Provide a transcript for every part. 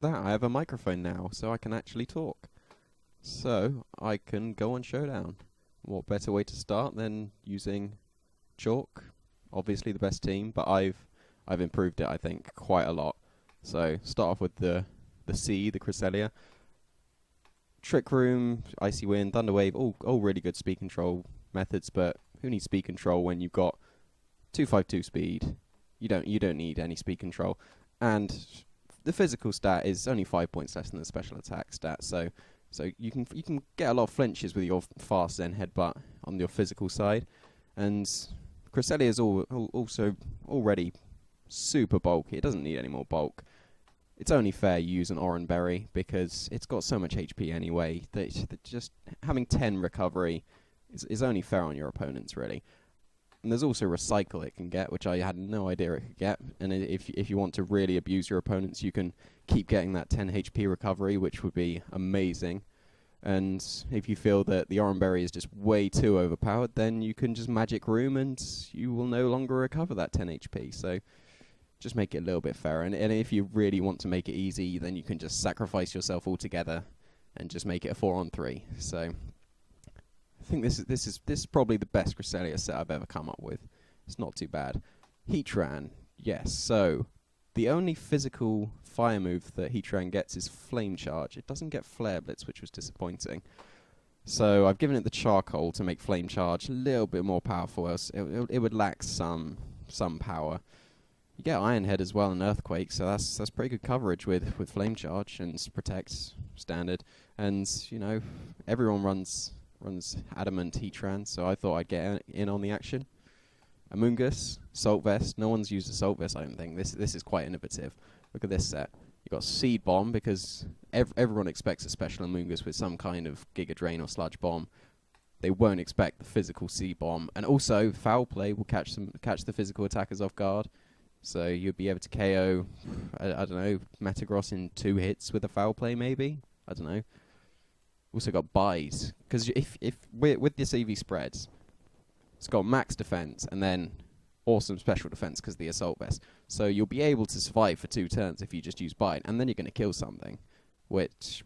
that, I have a microphone now, so I can actually talk. So I can go on Showdown. What better way to start than using Chalk? Obviously the best team, but I've improved it, I think, quite a lot. So start off with the C, the Cresselia. Trick Room, Icy Wind, Thunder Wave, all really good speed control methods, but who needs speed control when you've got 252 speed? You don't need any speed control. And the physical stat is only 5 points less than the special attack stat, so you can get a lot of flinches with your fast Zen headbutt on your physical side. And Cresselia is also already super bulky. It doesn't need any more bulk. It's only fair you use an Oran Berry because it's got so much HP anyway that just having 10 recovery is only fair on your opponents, really. And there's also Recycle it can get, which I had no idea it could get. And if you want to really abuse your opponents, you can keep getting that 10 HP recovery, which would be amazing. And if you feel that the Oran Berry is just way too overpowered, then you can just Magic Room and you will no longer recover that 10 HP. So just make it a little bit fairer. And if you really want to make it easy, then you can just sacrifice yourself altogether and just make it a 4-on-3. So I think this is probably the best Cresselia set I've ever come up with. It's not too bad. Heatran, yes. So the only physical fire move that Heatran gets is Flame Charge. It doesn't get Flare Blitz, which was disappointing. So I've given it the Charcoal to make Flame Charge a little bit more powerful, else it would lack some power. You get Iron Head as well and Earthquake, so that's pretty good coverage with Flame Charge and Protect standard. And everyone runs Adamant Heatran, so I thought I'd get in on the action. Amoonguss, Salt Vest. No one's used a Salt Vest, I don't think. This is quite innovative. Look at this set. You've got Seed Bomb, because everyone expects a special Amoonguss with some kind of Giga Drain or Sludge Bomb. They won't expect the physical Seed Bomb. And also, Foul Play will catch the physical attackers off guard. So you'll be able to KO, I don't know, Metagross in 2 hits with a Foul Play, maybe? I don't know. Also got Buys, because if with this EV spreads, it's got max defense and then awesome special defense because of the Assault Vest. So you'll be able to survive for 2 turns if you just use Bite, and then you're going to kill something, which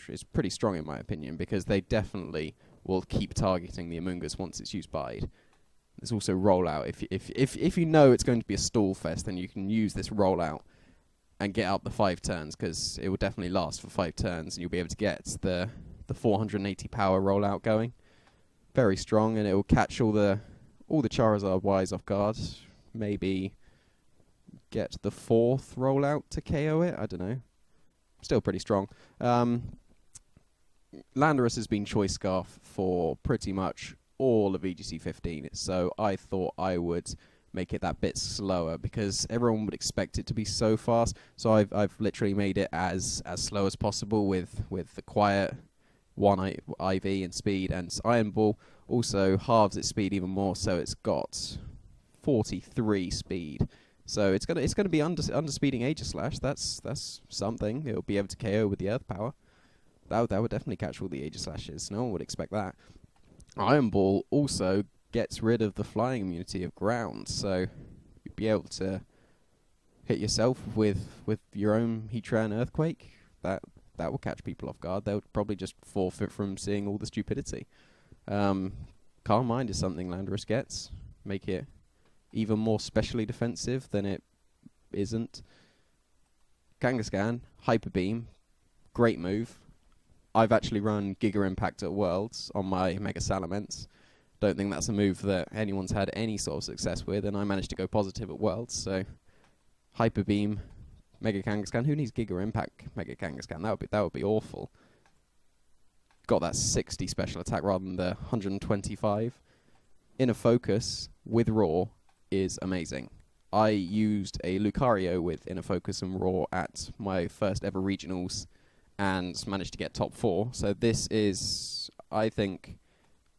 is pretty strong in my opinion, because they definitely will keep targeting the Amoonguss once it's used Bite. There's also Rollout. If you know it's going to be a stall fest, then you can use this Rollout and get up the 5 turns, because it will definitely last for 5 turns, and you'll be able to get the 480 power Rollout going. Very strong, and it will catch all the Charizard Ys off guard. Maybe get the 4th Rollout to KO it. I don't know. Still pretty strong. Landorus has been Choice Scarf for pretty much all of EGC 15, so I thought I would make it that bit slower because everyone would expect it to be so fast. So I've literally made it as slow as possible with the quiet 1 IV and speed, and Iron Ball also halves its speed even more, so it's got 43 speed. So it's gonna be under speeding Aegislash. That's something. It'll be able to KO with the Earth Power. That would definitely catch all the Aegislashes. No one would expect that. Iron Ball also gets rid of the flying immunity of ground, so you'd be able to hit yourself with your own Heatran Earthquake. That will catch people off guard. They'll probably just forfeit from seeing all the stupidity. Calm Mind is something Landorus gets. Make it even more specially defensive than it isn't. Kangaskhan, Hyper Beam, great move. I've actually run Giga Impact at Worlds on my Mega Salamence. Don't think that's a move that anyone's had any sort of success with, and I managed to go positive at Worlds, so Hyper Beam, Mega Kangaskhan. Who needs Giga Impact Mega Kangaskhan? That would be awful. Got that 60 special attack rather than the 125. Inner Focus with Raw is amazing. I used a Lucario with Inner Focus and Raw at my first ever regionals and managed to get top 4. So this is, I think,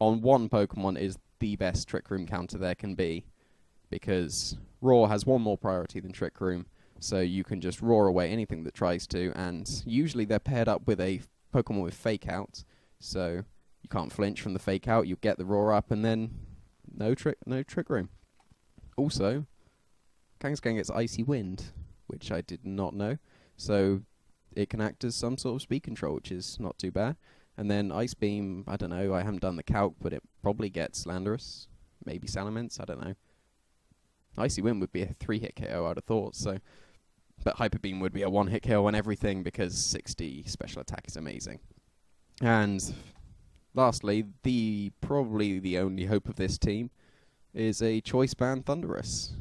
on one Pokemon is the best Trick Room counter there can be, because Raw has one more priority than Trick Room, so you can just roar away anything that tries to, and usually they're paired up with a Pokemon with Fake Out, so you can't flinch from the Fake Out, you get the roar up, and then no Trick Room. Also, Kangaskhan gets Icy Wind, which I did not know, so it can act as some sort of speed control, which is not too bad. And then Ice Beam, I don't know, I haven't done the calc, but it probably gets Landorus, maybe Salamence, I don't know. Icy Wind would be a 3-hit KO, I'd have thought, so. But Hyper Beam would be a 1-hit KO on everything because 60 special attack is amazing. And lastly, probably the only hope of this team is a Choice Band Thunderous.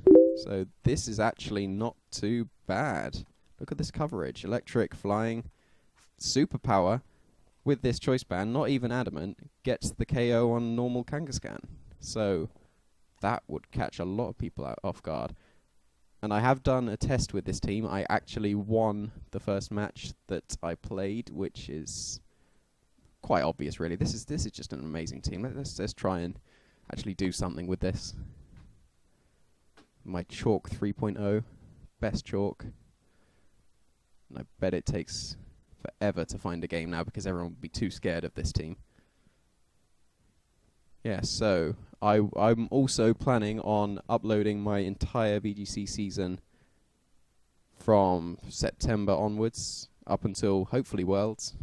So this is actually not too bad. Look at this coverage. Electric, flying, superpower with this Choice Band, not even adamant, gets the KO on normal Kangaskhan. So that would catch a lot of people off guard. And I have done a test with this team. I actually won the first match that I played, which is quite obvious, really. This is just an amazing team. Let's try and actually do something with this. My Chalk 3.0, best Chalk. And I bet it takes forever to find a game now because everyone would be too scared of this team. Yeah, so I'm also planning on uploading my entire VGC season from September onwards up until hopefully Worlds.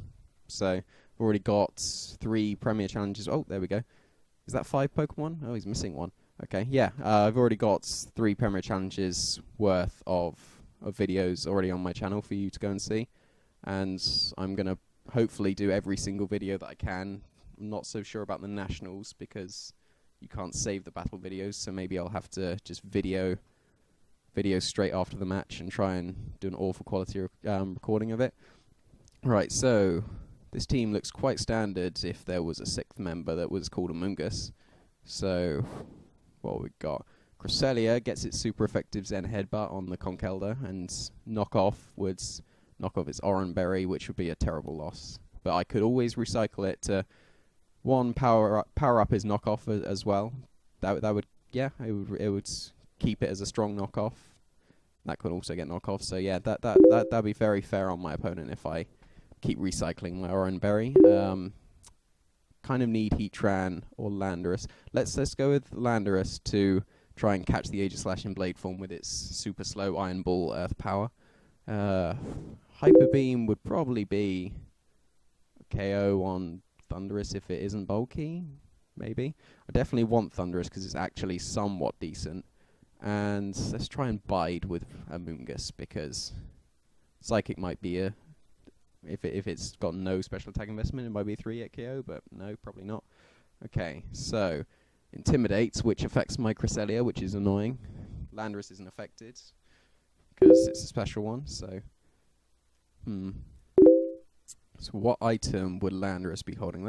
So I've already got 3 Premier Challenges. Oh, there we go. Is that 5 Pokemon? Oh, he's missing one. Okay, yeah. I've already got 3 Premier Challenges worth of videos already on my channel for you to go and see. And I'm going to hopefully do every single video that I can. I'm not so sure about the Nationals because you can't save the battle videos, so maybe I'll have to just video straight after the match and try and do an awful quality recording of it. Right, so this team looks quite standard if there was a 6th member that was called Amoonguss. So what we got? Cresselia gets its super effective Zen Headbutt on the Conkeldurr, and knock off its Oranberry, which would be a terrible loss. But I could always recycle it to power up his knockoff as well. That would it would keep it as a strong knockoff. That could also get knockoff. So yeah, that'd be very fair on my opponent if I keep recycling my Oranberry. Kind of need Heatran or Landorus. Let's go with Landorus to try and catch the Aegislash in Blade form with its super slow Iron Ball Earth power. Hyper Beam would probably be a KO on Thunderous if it isn't bulky, maybe. I definitely want Thunderous because it's actually somewhat decent. And let's try and bide with Amoonguss because Psychic might be a... If it's got no special attack investment, it might be a 3-hit KO, but no, probably not. Okay, so Intimidates, which affects my Cresselia, which is annoying. Landorus isn't affected because it's a special one, so... So what item would Landorus be holding?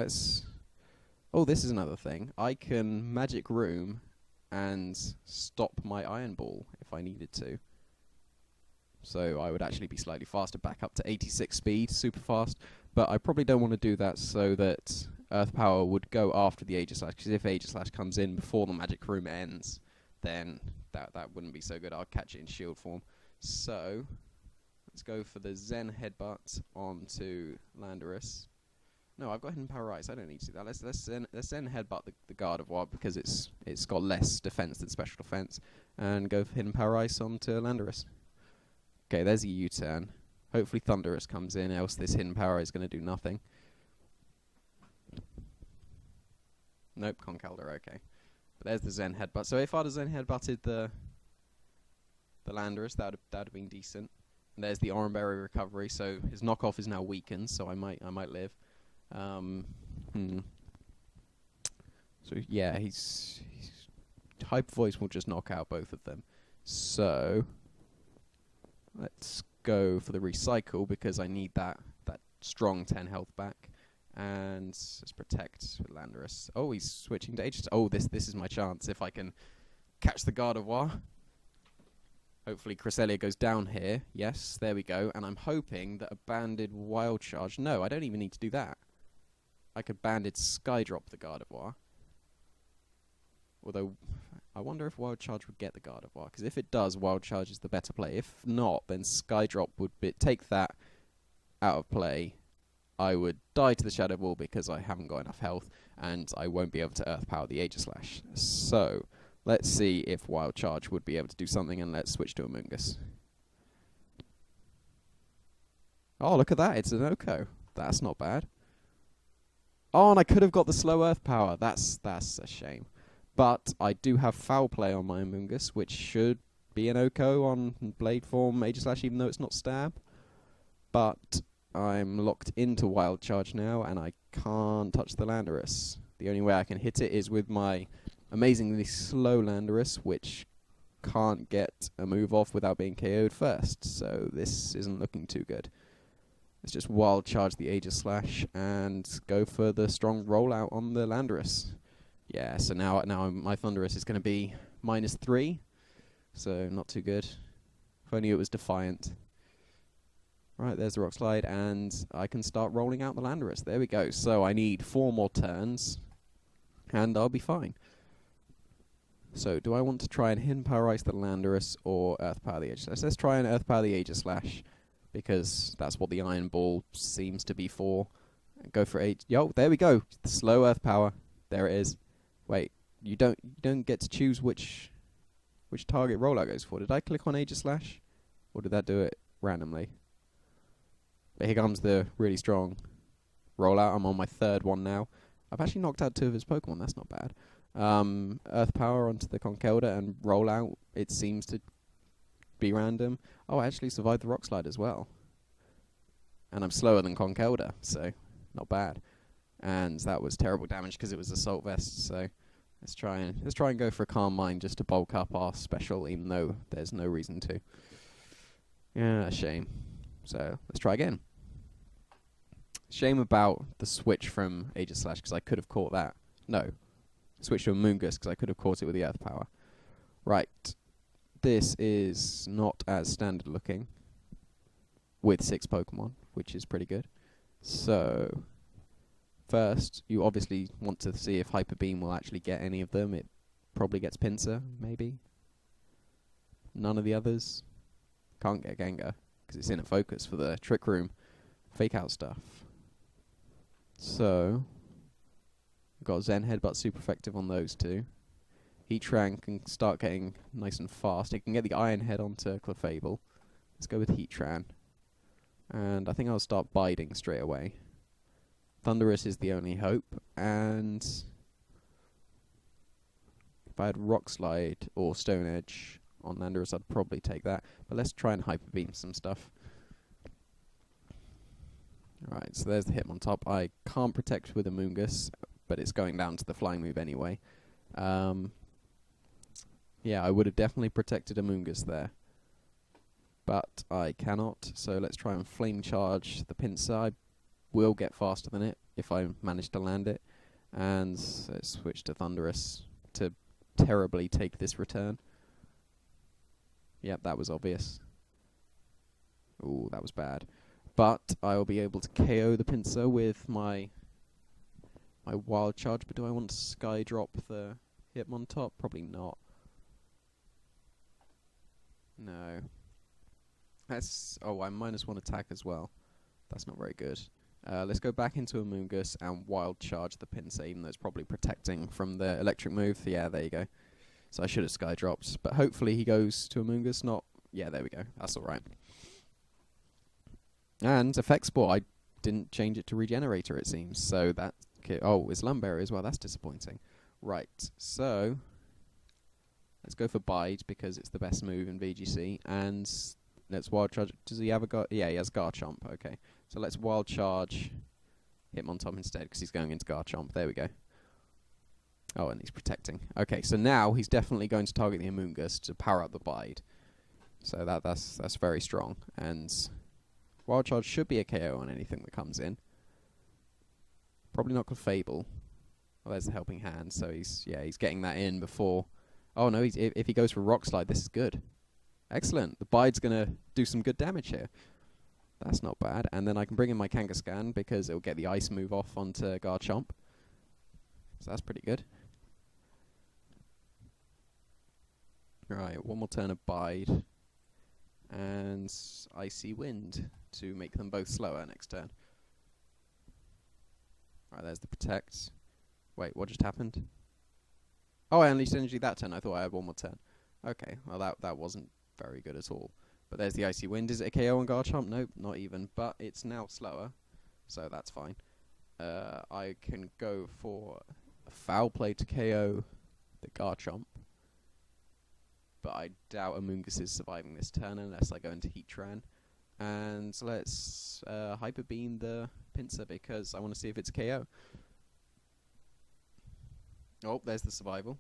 Oh, this is another thing. I can Magic Room and stop my Iron Ball if I needed to. So I would actually be slightly faster, back up to 86 speed, super fast. But I probably don't want to do that so that Earth Power would go after the Aegislash, because if Aegislash comes in before the Magic Room ends, then that wouldn't be so good. I'll catch it in shield form. So let's go for the Zen Headbutt onto Landorus. No, I've got Hidden Power Ice. I don't need to do that. Let's Zen Headbutt the Gardevoir because it's got less defense than special defense, and go for Hidden Power Ice onto Landorus. Okay, there's a U-turn. Hopefully Thunderous comes in, else this Hidden Power is going to do nothing. Nope, Conkeldurr, okay. But there's the Zen Headbutt. So if I'd have Zen Headbutted the Landorus, that would have been decent. And there's the Oranberry recovery, so his knockoff is now weakened, so I might live. So yeah, he's Hyper Voice will just knock out both of them. So let's go for the recycle because I need that strong 10 health back. And let's protect with Landorus. Oh, he's switching to Aegis. Oh, this is my chance if I can catch the Gardevoir. Hopefully Cresselia goes down here. Yes, there we go. And I'm hoping that a banded Wild Charge... No, I don't even need to do that. I could banded Skydrop the Gardevoir. Although, I wonder if Wild Charge would get the Gardevoir. Because if it does, Wild Charge is the better play. If not, then Skydrop would take that out of play. I would die to the Shadow Ball because I haven't got enough health. And I won't be able to Earth Power the Aegislash. So... let's see if Wild Charge would be able to do something, and let's switch to Amoonguss. Oh, look at that. It's an Oko. That's not bad. Oh, and I could have got the slow earth power. That's a shame. But I do have foul play on my Amoongus, which should be an Oko on Blade Form Major Slash, even though it's not stab. But I'm locked into Wild Charge now, and I can't touch the Landorus. The only way I can hit it is with my amazingly slow Landorus, which can't get a move off without being KO'd first. So this isn't looking too good. Let's just Wild Charge the Aegis Slash and go for the strong rollout on the Landorus. Yeah, so now my Thunderous is going to be -3, so not too good. If only it was Defiant. Right, there's the Rock Slide, and I can start rolling out the Landorus. There we go. So I need 4 more turns, and I'll be fine. So do I want to try and Hidden Power Ice the Landorus or Earth Power the Aegis Slash? Let's try and Earth Power the Aegis Slash, because that's what the Iron Ball seems to be for. Go for 8. Yo, there we go. The slow Earth Power. There it is. Wait, you don't get to choose which target rollout goes for. Did I click on Aegis Slash, or did that do it randomly? But here comes the really strong rollout. I'm on my 3rd one now. I've actually knocked out 2 of his Pokemon. That's not bad. Earth Power onto the Conkeldurr and rollout. It seems to be random. Oh, I actually survived the Rock Slide as well. And I'm slower than Conkeldurr, so not bad. And that was terrible damage because it was Assault Vest. So let's try and go for a Calm Mind just to bulk up our special, even though there's no reason to. Yeah, a shame. So let's try again. Shame about the switch from Aegis Slash, because I could have caught that. No, switch to Amoongus because I could have caught it with the Earth Power. Right, this is not as standard looking with 6 Pokemon, which is pretty good. So first, you obviously want to see if Hyper Beam will actually get any of them. It probably gets Pinsir, maybe. None of the others. Can't get Gengar because it's in a focus for the Trick Room fake out stuff. So we've got Zen Headbutt super effective on those 2. Heatran can start getting nice and fast. It can get the Iron Head onto Clefable. Let's go with Heatran. And I think I'll start biding straight away. Thunderous is the only hope, and if I had Rock Slide or Stone Edge on Landorus, I'd probably take that. But let's try and Hyper Beam some stuff. Alright, so there's the Hitmontop. I can't protect with Amoongus, but it's going down to the flying move anyway. Yeah, I would have definitely protected Amoongus there. But I cannot, so let's try and Flame Charge the Pinsir. I will get faster than it if I manage to land it. And let's switch to Thunderous to terribly take this return. Yep, that was obvious. Ooh, that was bad. But I will be able to KO the Pinsir with my Wild Charge. But do I want to Sky Drop the Hitmontop? Probably not. No. That's... Oh, I'm -1 attack as well. That's not very good. Let's go back into Amoongus and Wild Charge the Pinsir, even though it's probably protecting from the electric move. Yeah, there you go. So I should have Sky Dropped. But hopefully he goes to Amoongus, not... Yeah, there we go. That's alright. And Effect Spore, I didn't change it to Regenerator, it seems. So that... Oh, it's Lumberry as well. That's disappointing. Right, so... Let's go for Bide, because it's the best move in VGC. And let's Wild Charge... Does he have a... Yeah, he has Garchomp. Okay. So let's Wild Charge Hitmontop instead, because he's going into Garchomp. There we go. Oh, and he's protecting. Okay, so now he's definitely going to target the Amoongus to power up the Bide. So that's very strong. And Wild Charge should be a KO on anything that comes in. Probably not Clefable. Well, there's the Helping Hand, so he's getting that in before... Oh no, if he goes for Rock Slide, this is good. Excellent. The Bide's going to do some good damage here. That's not bad. And then I can bring in my Kangaskhan because it'll get the Ice move off onto Garchomp. So that's pretty good. Right, one more turn of Bide. And Icy Wind to make them both slower next turn. Right, there's the Protect. Wait, what just happened? Oh, I unleashed energy that turn. I thought I had one more turn. Okay, well that wasn't very good at all. But there's the Icy Wind. Is it a KO on Garchomp? Nope, not even. But it's now slower, so that's fine. I can go for a Foul Play to KO the Garchomp. But I doubt Amoonguss is surviving this turn unless I go into Heatran. And let's Hyper Beam the Pinsir because I want to see if it's KO. Oh, there's the survival.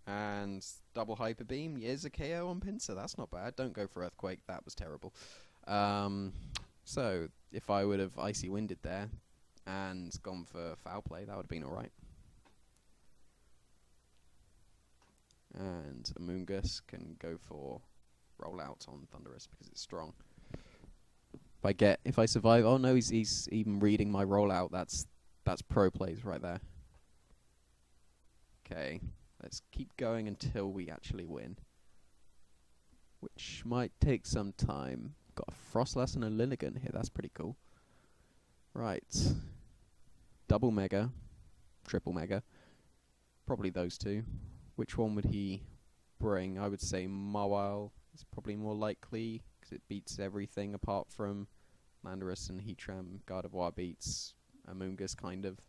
And double Hyper Beam is a KO on Pinsir. That's not bad. Don't go for Earthquake. That was terrible. So, if I would have Icy Winded there and gone for Foul Play, that would have been alright. And Amoonguss can go for Rollout on Thundurus because it's strong. If I survive, oh no, he's even reading my Rollout. That's pro plays right there. Okay. Let's keep going until we actually win. Which might take some time. Got a Frostlass and a Lilligant here. That's pretty cool. Right. Double Mega. Triple Mega. Probably those two. Which one would he bring? I would say Mawile is probably more likely. Because it beats everything apart from Landorus and Heatran. Gardevoir beats Amoonguss kind of.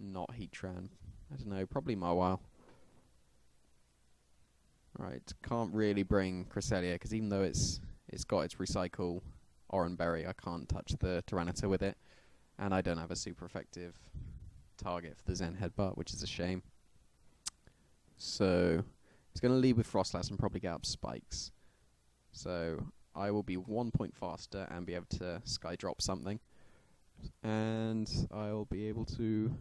Not Heatran. I don't know, probably Mawile. Right, can't really bring Cresselia, because even though it's got its Recycle Oran Berry, I can't touch the Tyranitar with it. And I don't have a super effective target for the Zen Headbutt, which is a shame. So, he's going to lead with Frostlass and probably get up Spikes. So, I will be 1 point faster and be able to Sky Drop something. And I'll be able to...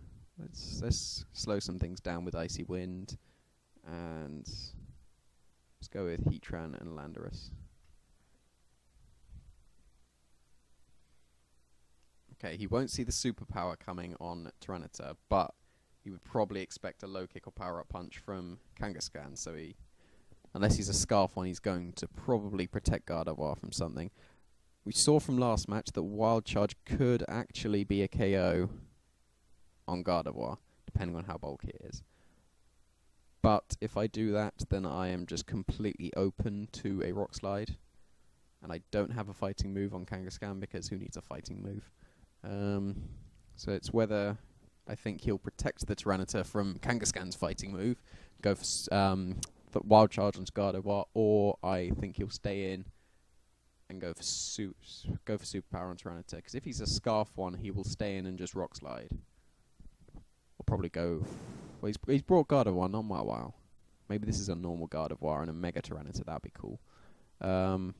Let's slow some things down with Icy Wind, and let's go with Heatran and Landorus. Okay, he won't see the superpower coming on Tyranitar, but he would probably expect a low kick or power-up punch from Kangaskhan, so unless he's a Scarf one, he's going to probably protect Gardevoir from something. We saw from last match that Wild Charge could actually be a KO on Gardevoir, depending on how bulky it is. But if I do that, then I am just completely open to a Rock Slide. And I don't have a fighting move on Kangaskhan, because who needs a fighting move? So it's whether I think he'll protect the Tyranitar from Kangaskhan's fighting move, go for Wild Charge on Gardevoir, or I think he'll stay in and go for Superpower on Tyranitar. Because if he's a Scarf one, he will stay in and just Rock Slide. Probably go... Well, he's brought Gardevoir, not Mawile. Maybe this is a normal Gardevoir and a Mega Tyranitar. That'd be cool. Right.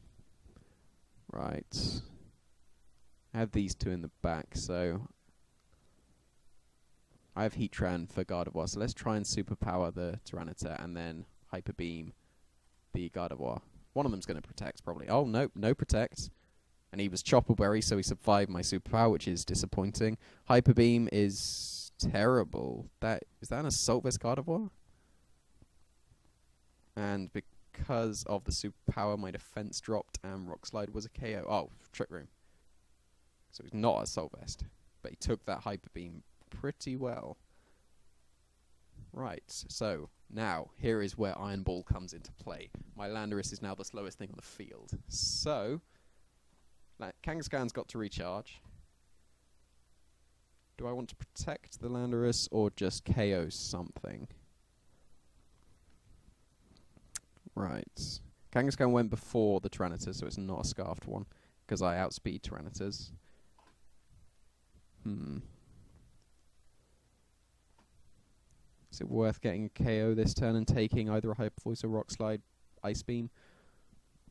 I have these two in the back, so... I have Heatran for Gardevoir, so let's try and Superpower the Tyranitar and then Hyper Beam the Gardevoir. One of them's going to Protect, probably. Oh, nope, no Protect. And he was Chopple Berry, so he survived my Superpower, which is disappointing. Hyper Beam is... terrible. Is that an Assault Vest Gardevoir? And because of the superpower, my defense dropped and Rock Slide was a KO. Oh, Trick Room. So he's not Assault Vest, but he took that Hyper Beam pretty well. Right, so now here is where Iron Ball comes into play. My Landorus is now the slowest thing on the field. So, Kangaskhan's got to recharge. Do I want to protect the Landorus or just KO something? Right. Kangaskhan went before the Tyranitar, so it's not a Scarfed one, because I outspeed Tyranitars. Is it worth getting a KO this turn and taking either a Hyper Voice or Rock Slide, Ice Beam?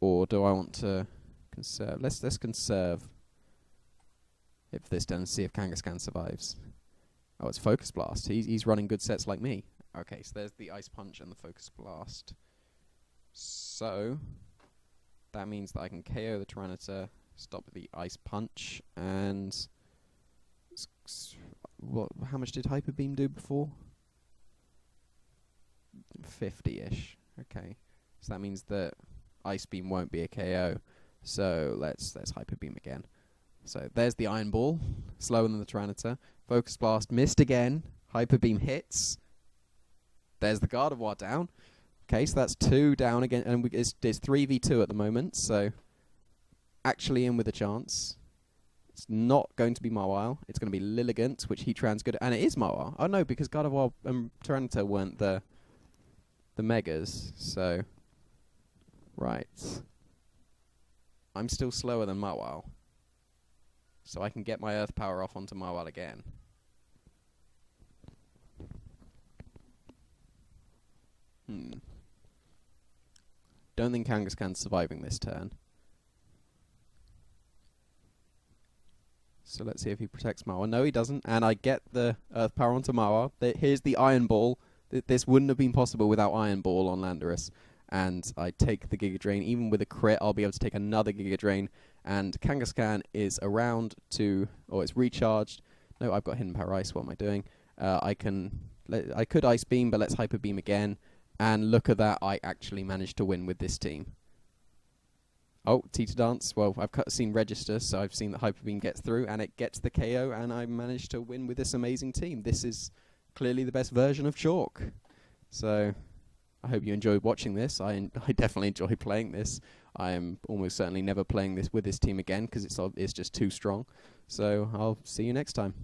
Or do I want to conserve? Let's conserve if this turn and see if Kangaskhan survives. Oh, it's Focus Blast. He's running good sets like me. Okay, so there's the Ice Punch and the Focus Blast. So, that means that I can KO the Tyranitar, stop the Ice Punch, and... how much did Hyper Beam do before? 50-ish. Okay. So that means that Ice Beam won't be a KO. So let's Hyper Beam again. So there's the Iron Ball, slower than the Tyranitar. Focus Blast missed again. Hyper Beam hits. There's the Gardevoir down. Okay, so that's 2 down again, and it's 3v2 at the moment, so actually in with a chance. It's not going to be Mawile. It's going to be Lilligant, which he trans good, and it is Mawile. Oh no, because Gardevoir and Tyranitar weren't the Megas, so right. I'm still slower than Mawile, so I can get my Earth Power off onto Mawile again. Don't think Kangaskhan's surviving this turn. So let's see if he protects Mawile. No, he doesn't. And I get the Earth Power onto Mawile. Here's the Iron Ball. This wouldn't have been possible without Iron Ball on Landorus. And I take the Giga Drain. Even with a crit, I'll be able to take another Giga Drain. And Kangaskhan is around to... Oh, it's recharged. No, I've got Hidden Power Ice. What am I doing? I could Ice Beam, but let's Hyper Beam again. And look at that, I actually managed to win with this team. Oh, Teeter Dance. Well, I've seen Register, so I've seen that Hyper Beam gets through, and it gets the KO, and I managed to win with this amazing team. This is clearly the best version of Chalk. So, I hope you enjoyed watching this. I definitely enjoy playing this. I am almost certainly never playing this with this team again, because it's just too strong. So, I'll see you next time.